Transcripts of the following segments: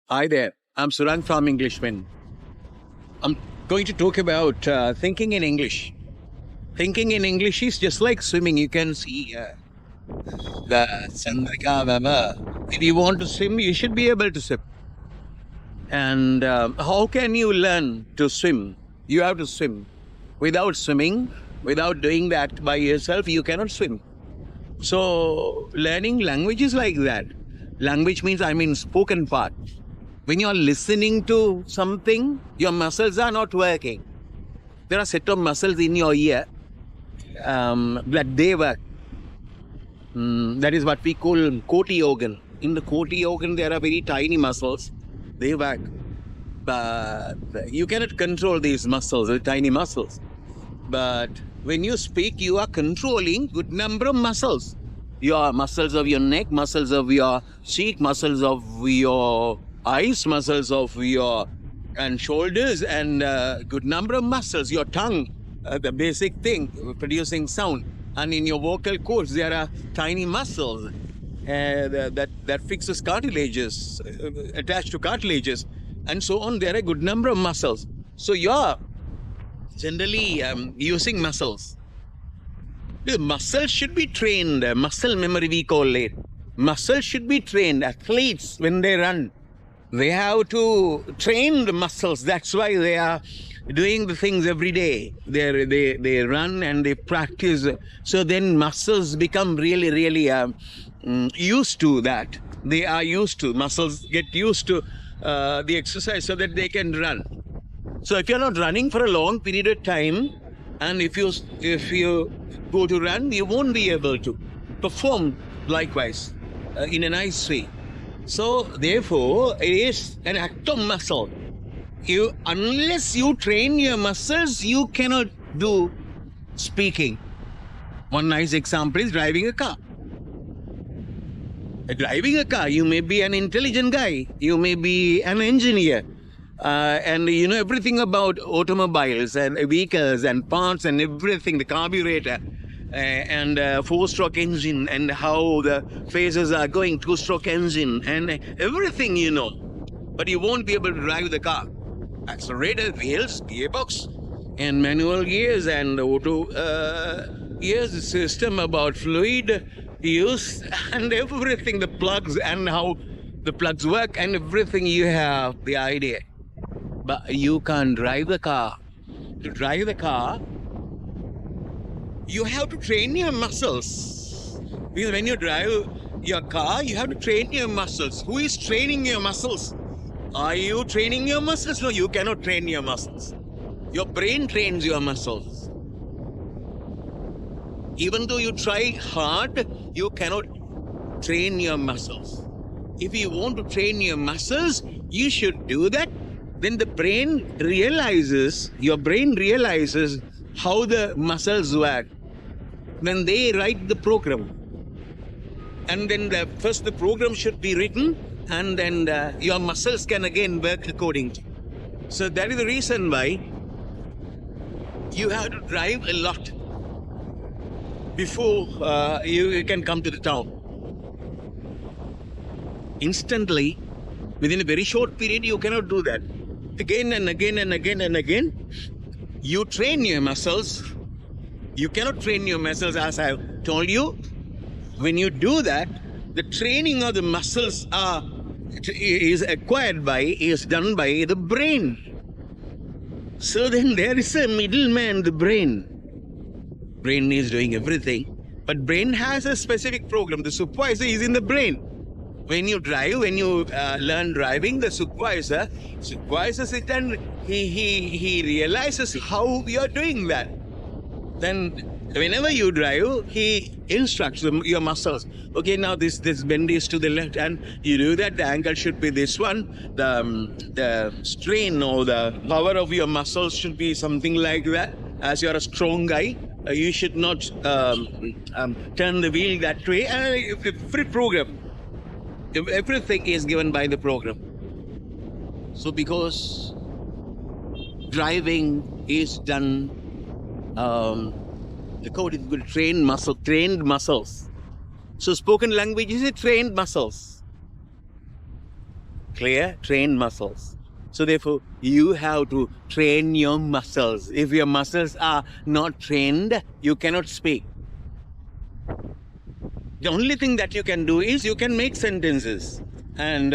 Hi there, I'm Surang from Englishman. I'm going to talk about thinking in English. Thinking in English is just like swimming. You can see the Sandaka. If you want to swim, you should be able to swim. And how can you learn to swim? You have to swim. Without swimming, without doing that by yourself, you cannot swim. So, learning language is like that. Language means, spoken part. When you are listening to something, your muscles are not working. There are set of muscles in your ear that they work. That is what we call Koti organ. In the Koti organ, there are very tiny muscles. They work. But you cannot control these muscles, the tiny muscles. But when you speak, you are controlling good number of muscles. Your muscles of your neck, muscles of your cheek, muscles of your eyes, muscles of your and shoulders, and good number of muscles. Your tongue, the basic thing, producing sound. And in your vocal cords, there are tiny muscles that fixes cartilages, attached to cartilages, and so on. There are a good number of muscles. So you're generally using muscles. The muscles should be trained. Muscle memory, we call it. Muscles should be trained. Athletes, when they run, they have to train the muscles. That's why they are doing the things every day. They run and they practice. So then muscles become really used to that. They are used to. Muscles get used to the exercise so that they can run. So if you're not running for a long period of time, and if you go to run, you won't be able to perform likewise in a nice way. So therefore, it is an act of muscle. Unless you train your muscles, you cannot do speaking. One nice example is driving a car. Driving a car, you may be an intelligent guy, you may be an engineer, and you know everything about automobiles and vehicles and parts and everything, the carburetor and four-stroke engine and how the phases are going, two-stroke engine and everything you know. But you won't be able to drive the car. Accelerator, wheels, gearbox, and manual gears and auto gears, the system about fluid use and everything, the plugs and how the plugs work and everything, you have the idea. But you can't drive the car. To drive the car, you have to train your muscles. Because when you drive your car, you have to train your muscles. Who is training your muscles? Are you training your muscles? No, you cannot train your muscles. Your brain trains your muscles. Even though you try hard, you cannot train your muscles. If you want to train your muscles, you should do that. Then your brain realizes how the muscles work. Then they write the program. And then first the program should be written, and then your muscles can again work accordingly. So that is the reason why you have to drive a lot before you can come to the town. Instantly, within a very short period, you cannot do that. Again and again and again and again, you train your muscles. You cannot train your muscles, as I have told you. When you do that, the training of the muscles is done by the brain. So then there is a middleman, the brain. Brain is doing everything, but brain has a specific program. The supervisor is in the brain. When you drive, when you learn driving, the supervisor sit and he realizes how you are doing that. Then whenever you drive, he instructs your muscles. Okay, now this bend is to the left, and you do that. The angle should be this one. The strain or the power of your muscles should be something like that. As you are a strong guy, you should not turn the wheel that way. Free program. Everything is given by the program. So because driving is done, the code is good, trained muscles. So spoken language is a trained muscles. Clear? Train muscles. So therefore, you have to train your muscles. If your muscles are not trained, you cannot speak. The only thing that you can do is you can make sentences and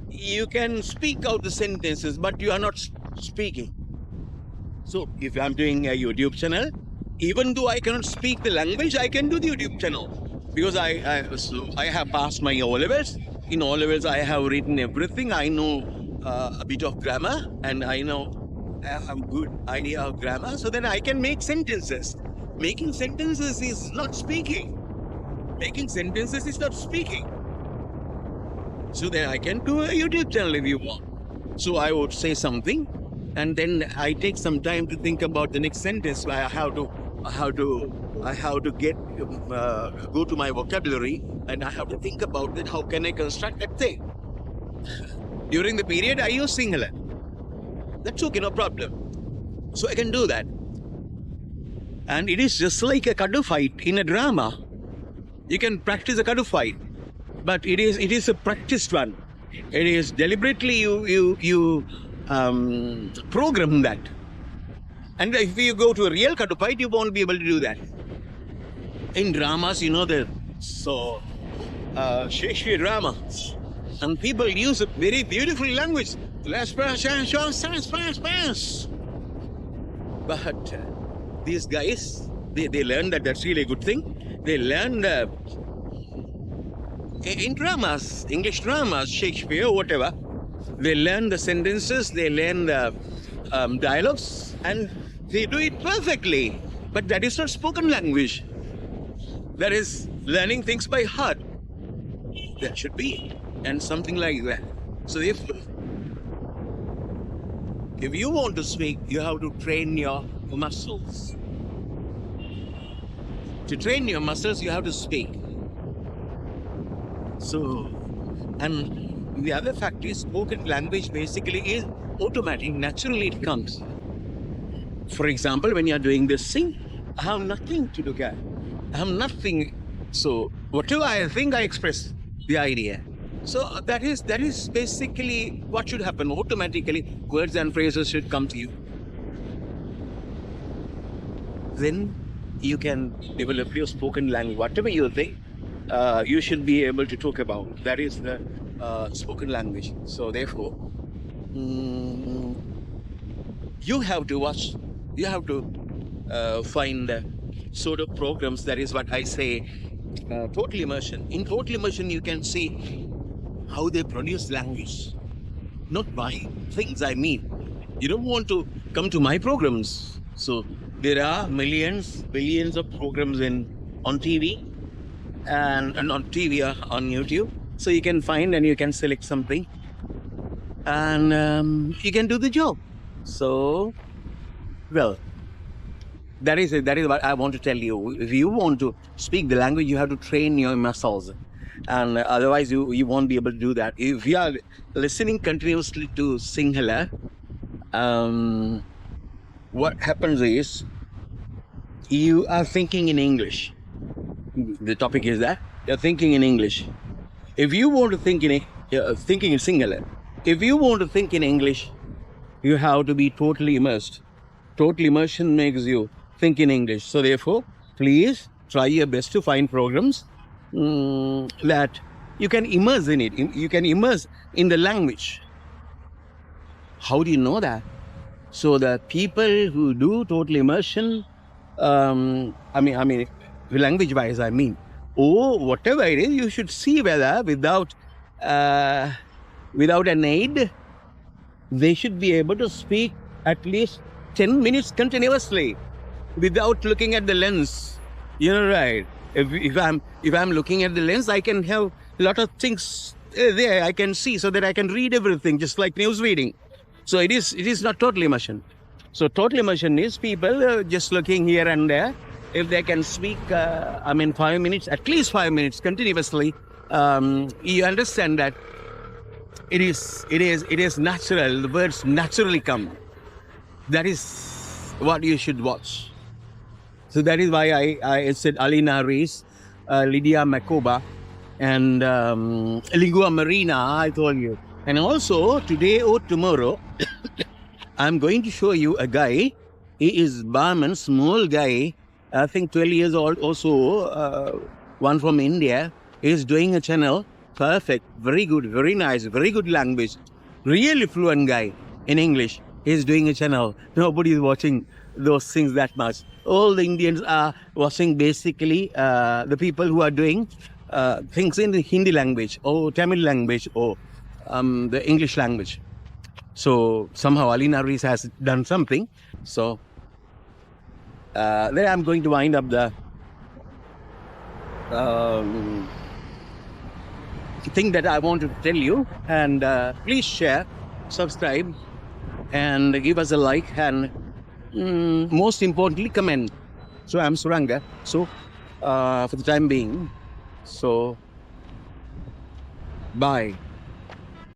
you can speak out the sentences, but you are not speaking. So if I'm doing a YouTube channel, even though I cannot speak the language, I can do the YouTube channel because I have passed my O-levels. In O-levels, I have written everything. I know a bit of grammar and I have a good idea of grammar. So then I can make sentences. Making sentences is not speaking. Making sentences is not speaking. So then I can do a YouTube channel if you want. So I would say something and then I take some time to think about the next sentence. I have to get go to my vocabulary and I have to think about it. How can I construct that thing? During the period, I use singular. That's okay, no problem. So I can do that. And it is just like a kadu fight in a drama. You can practice a kadu fight, but it is a practiced one. It is deliberately you program that. And if you go to a real kadu fight, you won't be able to do that. In dramas, Shakespeare drama, and people use a very beautiful language. But these guys, they learn that that's really a good thing. They learn in dramas, English dramas, Shakespeare, whatever. They learn the sentences, they learn the dialogues, and they do it perfectly. But that is not spoken language. That is learning things by heart. That should be, and something like that. So if you want to speak, you have to train your muscles. To train your muscles, you have to speak. So, and the other fact is spoken language basically is automatic, naturally it comes. For example, when you are doing this thing, I have nothing to look at. I have nothing. So, whatever I think, I express the idea. So that is basically what should happen. Automatically, words and phrases should come to you. Then you can develop your spoken language. Whatever you think, you should be able to talk about. That is the spoken language. So therefore, you have to watch. You have to find sort of programs. That is what I say. Total immersion. In total immersion, you can see how they produce language. Not my things, I mean. You don't want to come to my programs. So there are millions, billions of programs on TV and on TV or on YouTube. So you can find and you can select something and you can do the job. So, well, that is what I want to tell you. If you want to speak the language, you have to train your muscles. And otherwise you won't be able to do that. If you are listening continuously to Sinhala, what happens is you are thinking in English. The topic is that you're thinking in English. If you want to think thinking in Sinhala, if you want to think in English, you have to be totally immersed. Total immersion makes you think in English. So therefore, please try your best to find programs that you can immerse in it. You can immerse in the language. How do you know that? So the people who do total immersion, language-wise, or whatever it is, you should see whether without an aid, they should be able to speak at least 10 minutes continuously without looking at the lens. You're right. If I'm looking at the lens, I can have a lot of things there I can see so that I can read everything, just like news reading. So it is not total immersion. So total immersion is people just looking here and there. If they can speak, 5 minutes, at least 5 minutes continuously, you understand that it is natural. The words naturally come. That is what you should watch. So that is why I said Alina Rees, Lydia Makoba, and Lingua Marina. I told you And also, today or tomorrow, I'm going to show you a guy. He is barman, small guy, I think 12 years old, also one from India. He is doing a channel. Perfect, very good, very nice, very good language. Really fluent guy in English. He's doing a channel. Nobody is watching those things that much. All the Indians are watching basically the people who are doing things in the Hindi language or Tamil language or the English language. So somehow Ali Narvis has done something. So there I'm going to wind up the thing that I want to tell you. And please share, subscribe, and give us a like, and most importantly, comment. So I'm Suranga. So for the time being, so bye.